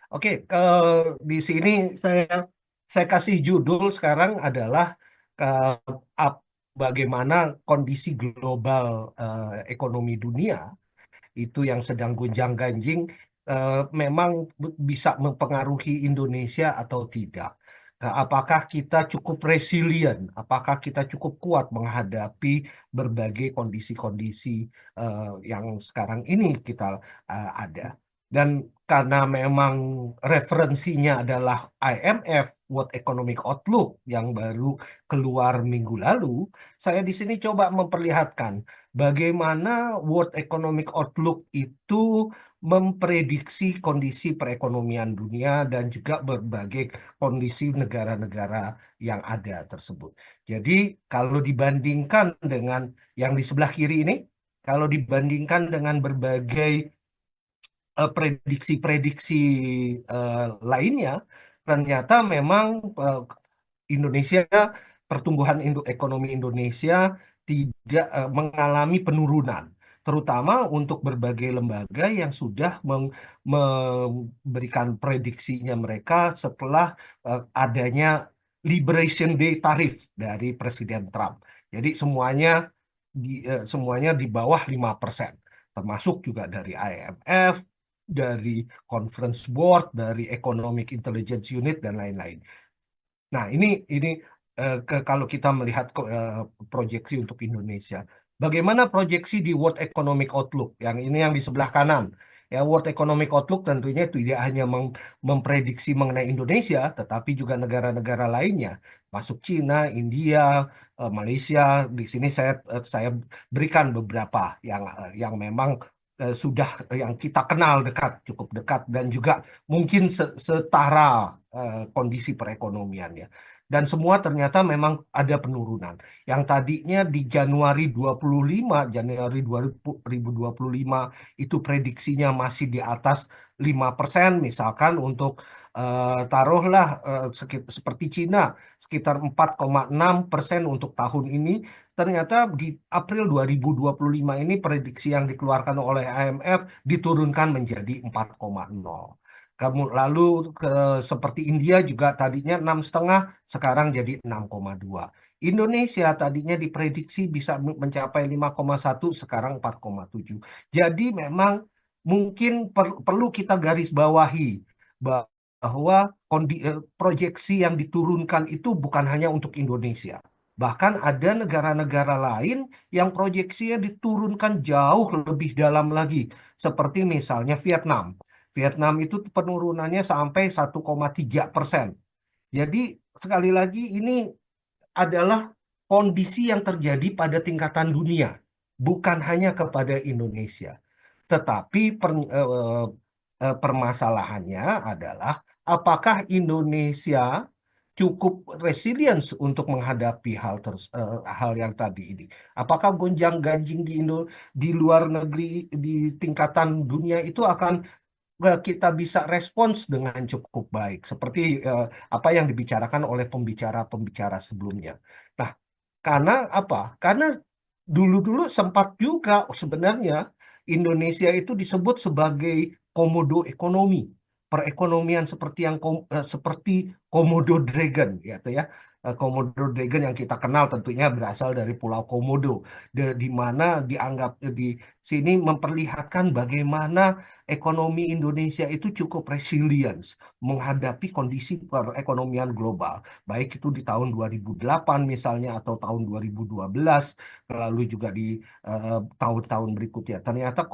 Oke, di sini saya kasih judul sekarang adalah eh, bagaimana kondisi global ekonomi dunia itu yang sedang gonjang-ganjing memang bisa mempengaruhi Indonesia atau tidak. Nah, apakah kita cukup resilient? Apakah kita cukup kuat menghadapi berbagai kondisi-kondisi yang sekarang ini kita ada? Dan karena memang referensinya adalah IMF World Economic Outlook yang baru keluar minggu lalu, saya di sini coba memperlihatkan bagaimana World Economic Outlook itu memprediksi kondisi perekonomian dunia dan juga berbagai kondisi negara-negara yang ada tersebut. Jadi kalau dibandingkan dengan yang di sebelah kiri ini, kalau dibandingkan dengan berbagai prediksi-prediksi lainnya, ternyata memang eh, Indonesia, pertumbuhan ekonomi Indonesia tidak mengalami penurunan, terutama untuk berbagai lembaga yang sudah memberikan prediksinya mereka setelah adanya Liberation Day tarif dari Presiden Trump. Jadi semuanya di bawah 5%, termasuk juga dari IMF, dari Conference Board, dari Economic Intelligence Unit dan lain-lain. Nah, ini kalau kita melihat proyeksi untuk Indonesia, bagaimana proyeksi di World Economic Outlook? Yang ini yang di sebelah kanan. Ya, World Economic Outlook tentunya tidak hanya memprediksi mengenai Indonesia, tetapi juga negara-negara lainnya, masuk Cina, India, Malaysia. Di sini saya berikan beberapa yang memang sudah yang kita kenal dekat, cukup dekat, dan juga mungkin setara kondisi perekonomiannya. Dan semua ternyata memang ada penurunan. Yang tadinya di Januari 25, Januari 2025 itu prediksinya masih di atas 5%, misalkan untuk taruhlah seperti Cina sekitar 4,6% untuk tahun ini. Ternyata di April 2025 ini prediksi yang dikeluarkan oleh IMF diturunkan menjadi 4,0. Kamu lalu ke seperti India juga tadinya 6,5, sekarang jadi 6,2. Indonesia tadinya diprediksi bisa mencapai 5,1, sekarang 4,7. Jadi memang mungkin perlu kita garis bawahi bahwa proyeksi yang diturunkan itu bukan hanya untuk Indonesia. Bahkan ada negara-negara lain yang proyeksinya diturunkan jauh lebih dalam lagi, seperti misalnya Vietnam. Vietnam itu penurunannya sampai 1,3%. Jadi sekali lagi ini adalah kondisi yang terjadi pada tingkatan dunia, bukan hanya kepada Indonesia. Tetapi permasalahannya adalah apakah Indonesia cukup resilience untuk menghadapi hal yang tadi ini? Apakah gonjang-ganjing di luar negeri, di tingkatan dunia itu akan kita bisa respons dengan cukup baik, seperti apa yang dibicarakan oleh pembicara-pembicara sebelumnya. Nah, karena apa? Karena dulu-dulu sempat juga sebenarnya Indonesia itu disebut sebagai komodo ekonomi, perekonomian seperti seperti Komodo Dragon, gitu ya. Komodo Dragon yang kita kenal tentunya berasal dari Pulau Komodo, di mana dianggap di sini memperlihatkan bagaimana ekonomi Indonesia itu cukup resilience menghadapi kondisi perekonomian global, baik itu di tahun 2008 misalnya atau tahun 2012, lalu juga di tahun-tahun berikutnya. Ternyata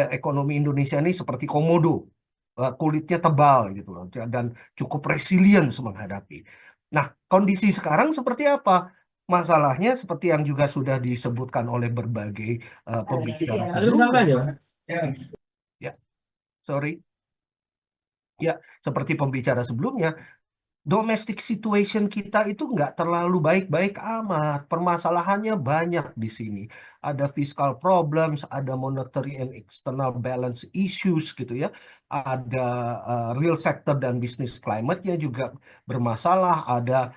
ekonomi Indonesia ini seperti komodo, kulitnya tebal gitu loh, dan cukup resilience menghadapi. Nah, kondisi sekarang seperti apa? Masalahnya seperti yang juga sudah disebutkan oleh berbagai pembicara sebelumnya. Ya, sorry. Ya, seperti pembicara sebelumnya, domestic situation kita itu nggak terlalu baik-baik amat. Permasalahannya banyak di sini. Ada fiscal problems, ada monetary and external balance issues gitu ya. Ada real sector dan business climate-nya juga bermasalah. Ada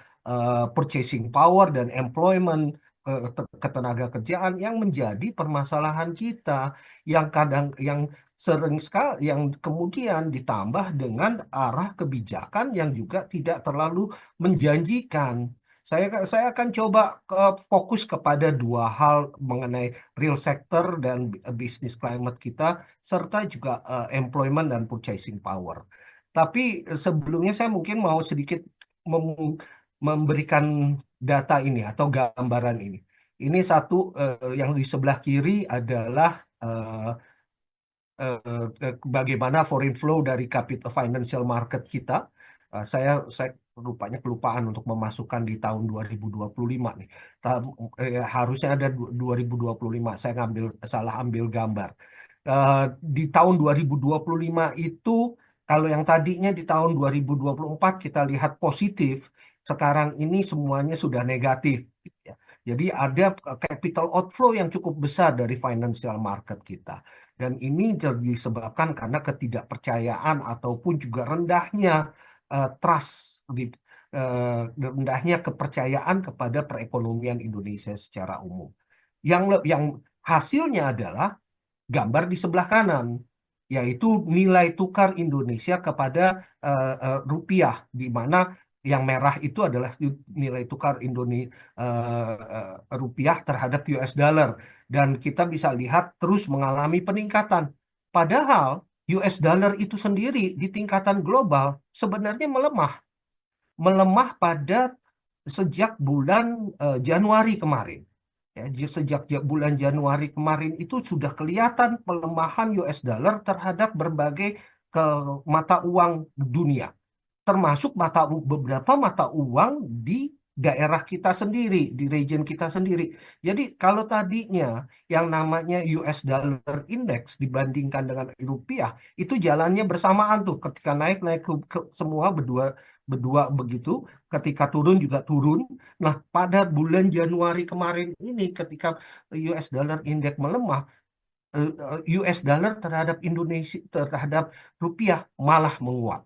purchasing power dan employment, ketenaga kerjaan yang menjadi permasalahan kita, yang sering sekali yang kemudian ditambah dengan arah kebijakan yang juga tidak terlalu menjanjikan. Saya akan coba fokus kepada dua hal mengenai real sector dan bisnis climate kita, serta juga employment dan purchasing power. Tapi sebelumnya saya mungkin mau sedikit memberikan data ini atau gambaran ini. Ini satu, yang di sebelah kiri adalah bagaimana foreign flow dari capital financial market kita. Saya rupanya kelupaan untuk memasukkan di tahun 2025 nih. Harusnya ada 2025. Saya salah ambil gambar. Di tahun 2025 itu, kalau yang tadinya di tahun 2024 kita lihat positif, sekarang ini semuanya sudah negatif, gitu ya. Jadi ada capital outflow yang cukup besar dari financial market kita. Dan ini disebabkan karena ketidakpercayaan ataupun juga rendahnya trust, rendahnya kepercayaan kepada perekonomian Indonesia secara umum. Yang hasilnya adalah gambar di sebelah kanan, yaitu nilai tukar Indonesia kepada rupiah, di mana yang merah itu adalah nilai tukar rupiah terhadap US dollar, dan kita bisa lihat terus mengalami peningkatan. Padahal US dollar itu sendiri di tingkatan global sebenarnya melemah pada sejak bulan Januari kemarin. Ya, sejak bulan Januari kemarin itu sudah kelihatan pelemahan US dollar terhadap berbagai ke mata uang dunia, termasuk beberapa mata uang di daerah kita sendiri, di region kita sendiri. Jadi kalau tadinya yang namanya US dollar index dibandingkan dengan rupiah, itu jalannya bersamaan tuh, ketika naik naik semua berdua berdua begitu, ketika turun juga turun. Nah, pada bulan Januari kemarin ini ketika US dollar index melemah, US dollar terhadap Indonesia terhadap rupiah malah menguat.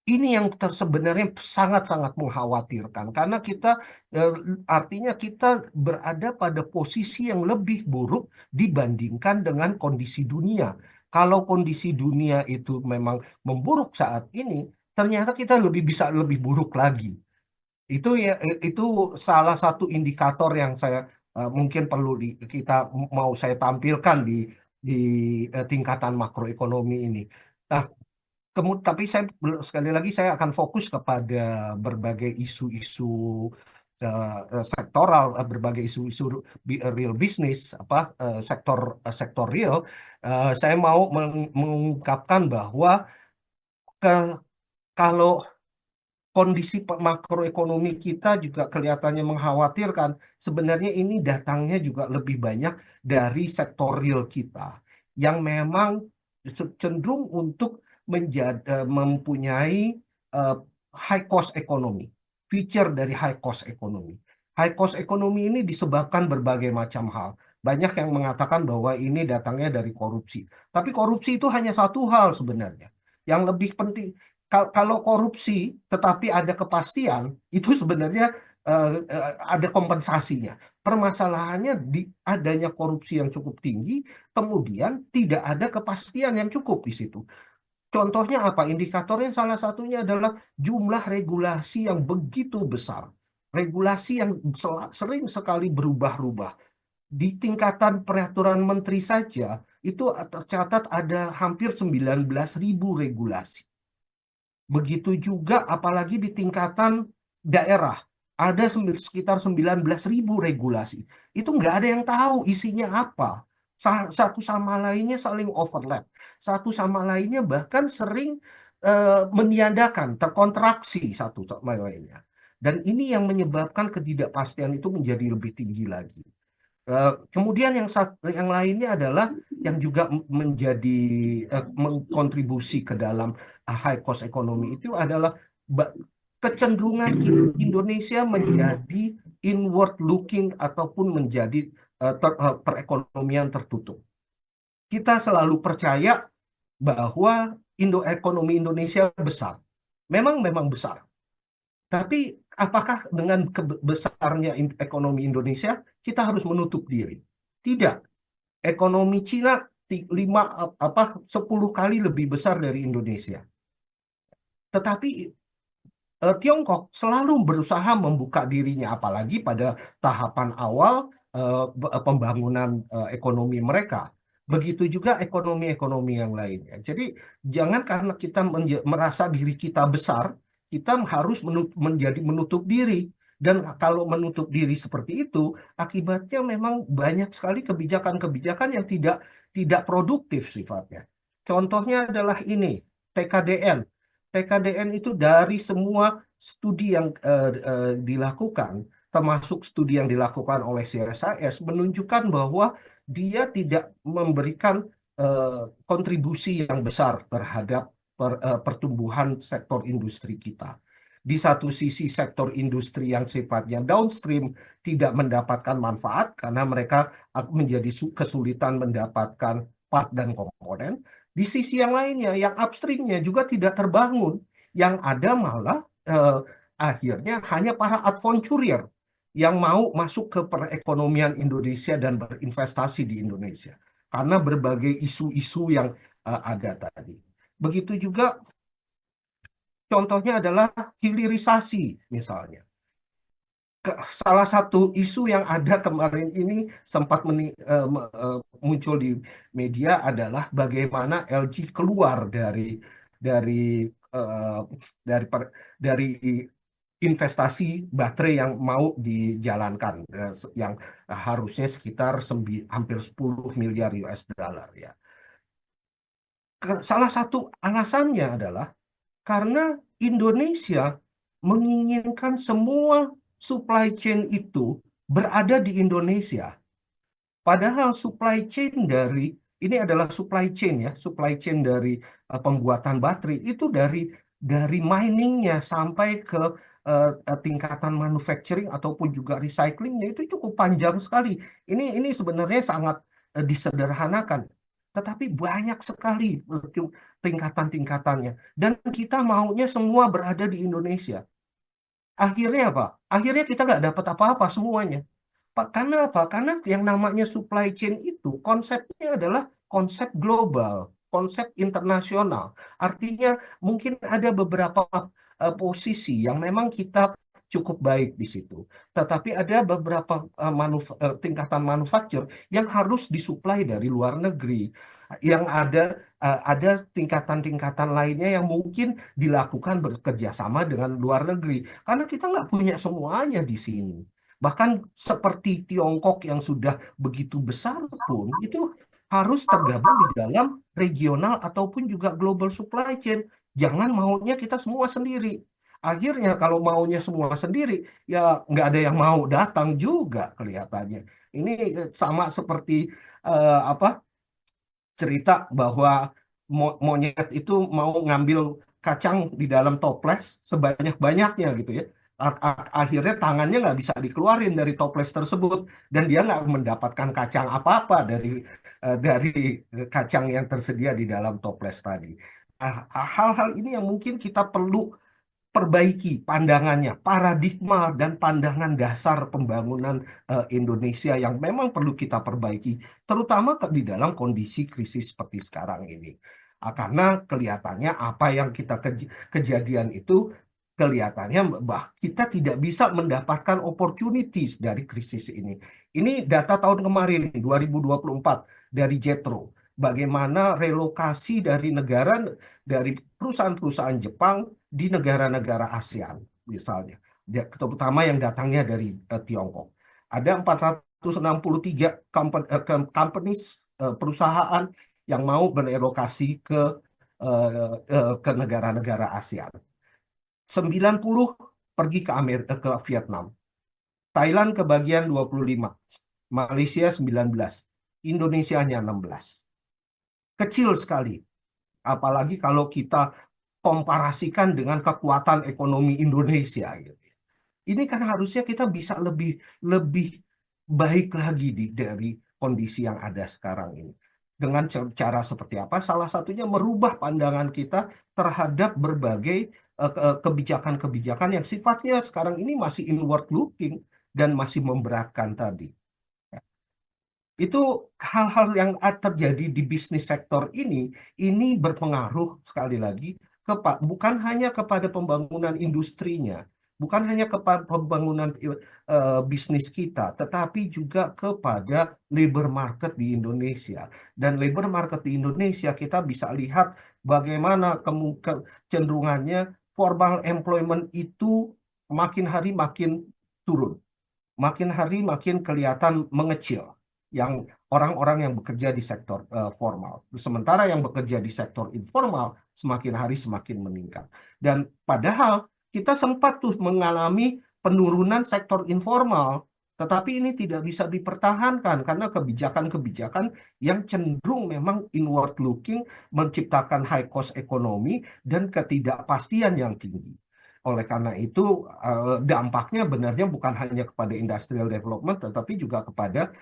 Ini yang sebenarnya sangat-sangat mengkhawatirkan karena eh, artinya kita berada pada posisi yang lebih buruk dibandingkan dengan kondisi dunia. Kalau kondisi dunia itu memang memburuk saat ini, ternyata kita bisa lebih buruk lagi. Itu salah satu indikator yang saya mungkin perlu kita mau saya tampilkan di tingkatan makroekonomi ini. Nah, tapi sekali lagi saya akan fokus kepada berbagai isu-isu sektoral, berbagai isu-isu real business, sektor real. Saya mau mengungkapkan bahwa ke, kalau kondisi makroekonomi kita juga kelihatannya mengkhawatirkan, sebenarnya ini datangnya juga lebih banyak dari sektor real kita yang memang cenderung untuk mempunyai eh, high cost ekonomi, feature dari high cost ekonomi. High cost ekonomi ini disebabkan berbagai macam hal. Banyak yang mengatakan bahwa ini datangnya dari korupsi. Tapi korupsi itu hanya satu hal sebenarnya. Yang lebih penting, kalau korupsi tetapi ada kepastian, itu sebenarnya ada kompensasinya. Permasalahannya di adanya korupsi yang cukup tinggi, kemudian tidak ada kepastian yang cukup di situ. Contohnya apa? Indikatornya salah satunya adalah jumlah regulasi yang begitu besar. Regulasi yang sering sekali berubah-ubah. Di tingkatan peraturan menteri saja, itu tercatat ada hampir 19.000 regulasi. Begitu juga apalagi di tingkatan daerah. Ada sekitar 19.000 regulasi. Itu nggak ada yang tahu isinya apa. Satu sama lainnya saling overlap. Satu sama lainnya bahkan sering meniadakan, terkontraksi satu sama lainnya. Dan ini yang menyebabkan ketidakpastian itu menjadi lebih tinggi lagi. Kemudian yang lainnya adalah yang juga menjadi mengkontribusi ke dalam high cost ekonomi itu adalah kecenderungan Indonesia menjadi inward looking ataupun menjadi perekonomian tertutup. Kita selalu percaya bahwa ekonomi Indonesia besar. Memang besar. Tapi apakah dengan besarnya ekonomi Indonesia kita harus menutup diri? Tidak. Ekonomi Cina 10 kali lebih besar dari Indonesia. Tetapi Tiongkok selalu berusaha membuka dirinya, apalagi pada tahapan awal pembangunan ekonomi mereka. Begitu juga ekonomi-ekonomi yang lainnya. Jadi jangan karena kita merasa diri kita besar, kita harus menjadi menutup diri. Dan kalau menutup diri seperti itu, akibatnya memang banyak sekali kebijakan-kebijakan yang tidak produktif sifatnya. Contohnya adalah ini, TKDN. TKDN itu dari semua studi yang dilakukan, termasuk studi yang dilakukan oleh CSIS, menunjukkan bahwa dia tidak memberikan kontribusi yang besar terhadap pertumbuhan sektor industri kita. Di satu sisi sektor industri yang sifatnya downstream tidak mendapatkan manfaat karena mereka menjadi kesulitan mendapatkan part dan komponen. Di sisi yang lainnya, yang upstreamnya juga tidak terbangun. Yang ada malah akhirnya hanya para adventurer yang mau masuk ke perekonomian Indonesia dan berinvestasi di Indonesia. Karena berbagai isu-isu yang ada tadi. Begitu juga contohnya adalah hilirisasi misalnya. Salah satu isu yang ada kemarin ini sempat muncul di media adalah bagaimana LG keluar dari eh, dari dari investasi baterai yang mau dijalankan, yang harusnya sekitar hampir 10 miliar US dollar ya. Salah satu alasannya adalah karena Indonesia menginginkan semua supply chain itu berada di Indonesia. Padahal supply chain ini adalah supply chain ya, supply chain dari pembuatan baterai itu dari miningnya sampai ke tingkatan manufacturing ataupun juga recyclingnya itu cukup panjang sekali. Ini sebenarnya sangat disederhanakan, tetapi banyak sekali tingkatan-tingkatannya. Dan kita maunya semua berada di Indonesia. Akhirnya apa? Akhirnya kita nggak dapat apa-apa semuanya. Pak, karena apa? Karena yang namanya supply chain itu konsepnya adalah konsep global, konsep internasional. Artinya mungkin ada beberapa posisi yang memang kita cukup baik di situ. Tetapi ada beberapa tingkatan manufaktur yang harus disuplai dari luar negeri. Yang ada tingkatan-tingkatan lainnya yang mungkin dilakukan bekerja sama dengan luar negeri. Karena kita nggak punya semuanya di sini. Bahkan seperti Tiongkok yang sudah begitu besar pun itu harus tergabung di dalam regional ataupun juga global supply chain. Jangan maunya kita semua sendiri. Akhirnya kalau maunya semua sendiri, ya nggak ada yang mau datang juga kelihatannya. Ini sama seperti apa cerita bahwa monyet itu mau ngambil kacang di dalam toples sebanyak-banyaknya gitu ya. Akhirnya tangannya nggak bisa dikeluarin dari toples tersebut dan dia nggak mendapatkan kacang apa-apa dari kacang yang tersedia di dalam toples tadi. Hal-hal ini yang mungkin kita perlu perbaiki pandangannya, paradigma dan pandangan dasar pembangunan Indonesia yang memang perlu kita perbaiki, terutama di dalam kondisi krisis seperti sekarang ini. Karena kelihatannya apa yang kita kejadian itu kelihatannya kita tidak bisa mendapatkan opportunities dari krisis ini. Ini data tahun kemarin 2024 dari Jetro. Bagaimana relokasi dari perusahaan-perusahaan Jepang di negara-negara ASEAN misalnya, terutama yang datangnya dari Tiongkok. Ada 463 companies, perusahaan yang mau berelokasi ke negara-negara ASEAN. 90 pergi ke Vietnam. Thailand kebagian 25. Malaysia 19. Indonesia hanya 16. Kecil sekali. Apalagi kalau kita komparasikan dengan kekuatan ekonomi Indonesia gitu. Ini kan harusnya kita bisa lebih lebih baik lagi dari kondisi yang ada sekarang ini. Dengan cara seperti apa? Salah satunya merubah pandangan kita terhadap berbagai kebijakan-kebijakan yang sifatnya sekarang ini masih inward looking dan masih memberatkan tadi. Itu hal-hal yang terjadi di bisnis sektor ini berpengaruh sekali lagi bukan hanya kepada pembangunan industrinya, bukan hanya kepada pembangunan bisnis kita, tetapi juga kepada labor market di Indonesia. Dan labor market di Indonesia kita bisa lihat bagaimana kecenderungannya formal employment itu makin hari makin turun, makin hari makin kelihatan mengecil yang orang-orang yang bekerja di sektor formal. Sementara yang bekerja di sektor informal semakin hari semakin meningkat. Dan padahal kita sempat tuh mengalami penurunan sektor informal, tetapi ini tidak bisa dipertahankan karena kebijakan-kebijakan yang cenderung memang inward looking, menciptakan high cost ekonomi dan ketidakpastian yang tinggi. Oleh karena itu, dampaknya benarnya bukan hanya kepada industrial development, tetapi juga kepada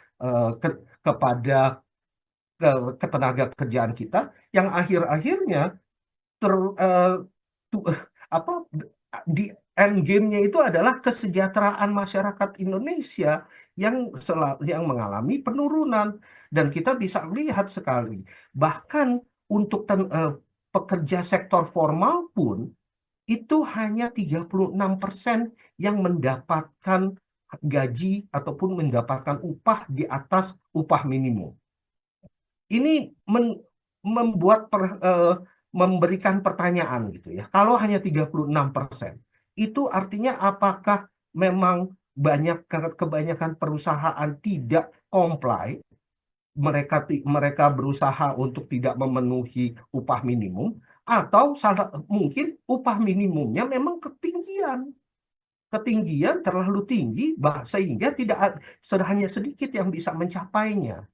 kepada ketenaga kerjaan kita yang akhir-akhirnya ter eh, tu- apa di end game-nya itu adalah kesejahteraan masyarakat Indonesia yang mengalami penurunan. Dan kita bisa lihat sekali bahkan untuk pekerja sektor formal pun itu hanya 36% yang mendapatkan gaji ataupun mendapatkan upah di atas upah minimum. Ini membuat memberikan pertanyaan gitu ya. Kalau hanya 36%, itu artinya apakah memang kebanyakan perusahaan tidak comply, mereka berusaha untuk tidak memenuhi upah minimum, atau mungkin upah minimumnya memang ketinggian terlalu tinggi, sehingga tidak hanya sedikit yang bisa mencapainya,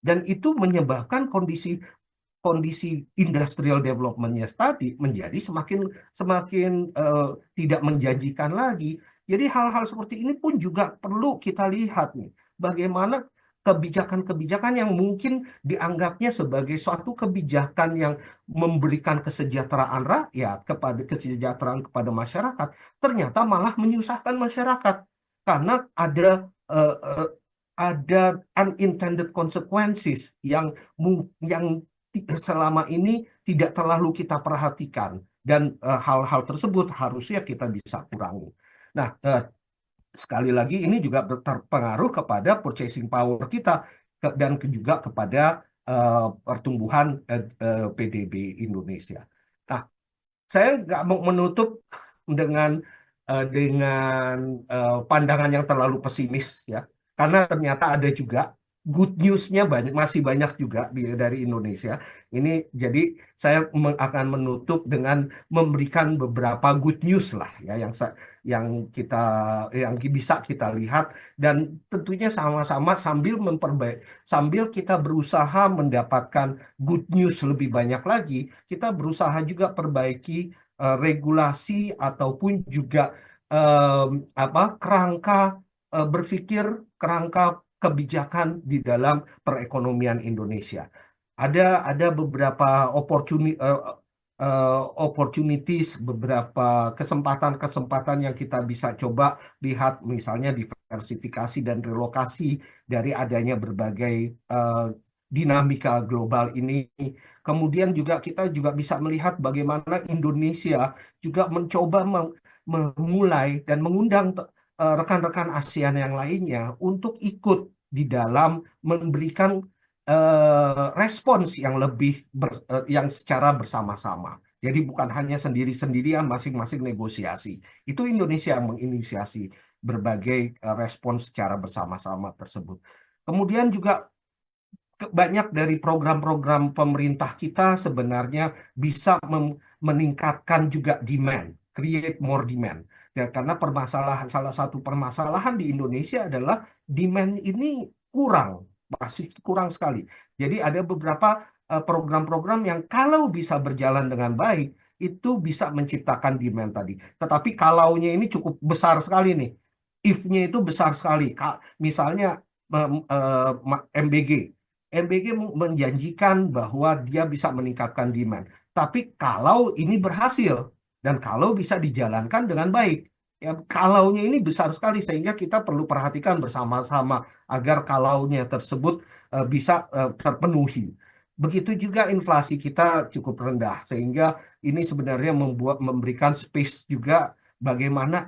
dan itu menyebabkan kondisi kondisi industrial development-nya tadi menjadi semakin semakin tidak menjanjikan lagi. Jadi hal-hal seperti ini pun juga perlu kita lihat nih, bagaimana kebijakan-kebijakan yang mungkin dianggapnya sebagai suatu kebijakan yang memberikan kesejahteraan rakyat kesejahteraan kepada masyarakat, ternyata malah menyusahkan masyarakat karena eh, eh, ada unintended consequences yang selama ini tidak terlalu kita perhatikan, dan hal-hal tersebut harusnya kita bisa kurangi. Nah, sekali lagi ini juga berpengaruh kepada purchasing power kita dan juga kepada pertumbuhan PDB Indonesia. Nah, saya nggak mau menutup dengan pandangan yang terlalu pesimis ya, karena ternyata ada juga good news-nya masih banyak juga dari Indonesia. Ini jadi saya akan menutup dengan memberikan beberapa good news lah ya yang kita yang bisa kita lihat, dan tentunya sama-sama sambil kita berusaha mendapatkan good news lebih banyak lagi, kita berusaha juga perbaiki regulasi ataupun juga kerangka berpikir, kerangka kebijakan di dalam perekonomian Indonesia. Ada beberapa opportunities, beberapa kesempatan-kesempatan yang kita bisa coba lihat, misalnya diversifikasi dan relokasi dari adanya berbagai dinamika global ini. Kemudian juga kita juga bisa melihat bagaimana Indonesia juga mencoba memulai dan mengundang rekan-rekan ASEAN yang lainnya untuk ikut di dalam memberikan respons yang yang secara bersama-sama. Jadi bukan hanya sendiri-sendirian masing-masing negosiasi. Itu Indonesia yang menginisiasi berbagai respons secara bersama-sama tersebut. Kemudian juga banyak dari program-program pemerintah kita sebenarnya bisa meningkatkan juga demand, create more demand. Ya, karena salah satu permasalahan di Indonesia adalah demand ini kurang, masih kurang sekali. Jadi ada beberapa program-program yang kalau bisa berjalan dengan baik, itu bisa menciptakan demand tadi. Tetapi kalaunya ini cukup besar sekali nih. If-nya itu besar sekali. Misalnya MBG. MBG menjanjikan bahwa dia bisa meningkatkan demand. Tapi kalau ini berhasil dan kalau bisa dijalankan dengan baik, ya kalaunya ini besar sekali sehingga kita perlu perhatikan bersama-sama agar kalaunya tersebut bisa terpenuhi. Begitu juga inflasi kita cukup rendah sehingga ini sebenarnya memberikan space juga bagaimana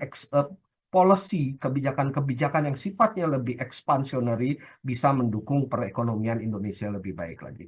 policy kebijakan-kebijakan yang sifatnya lebih expansionary bisa mendukung perekonomian Indonesia lebih baik lagi.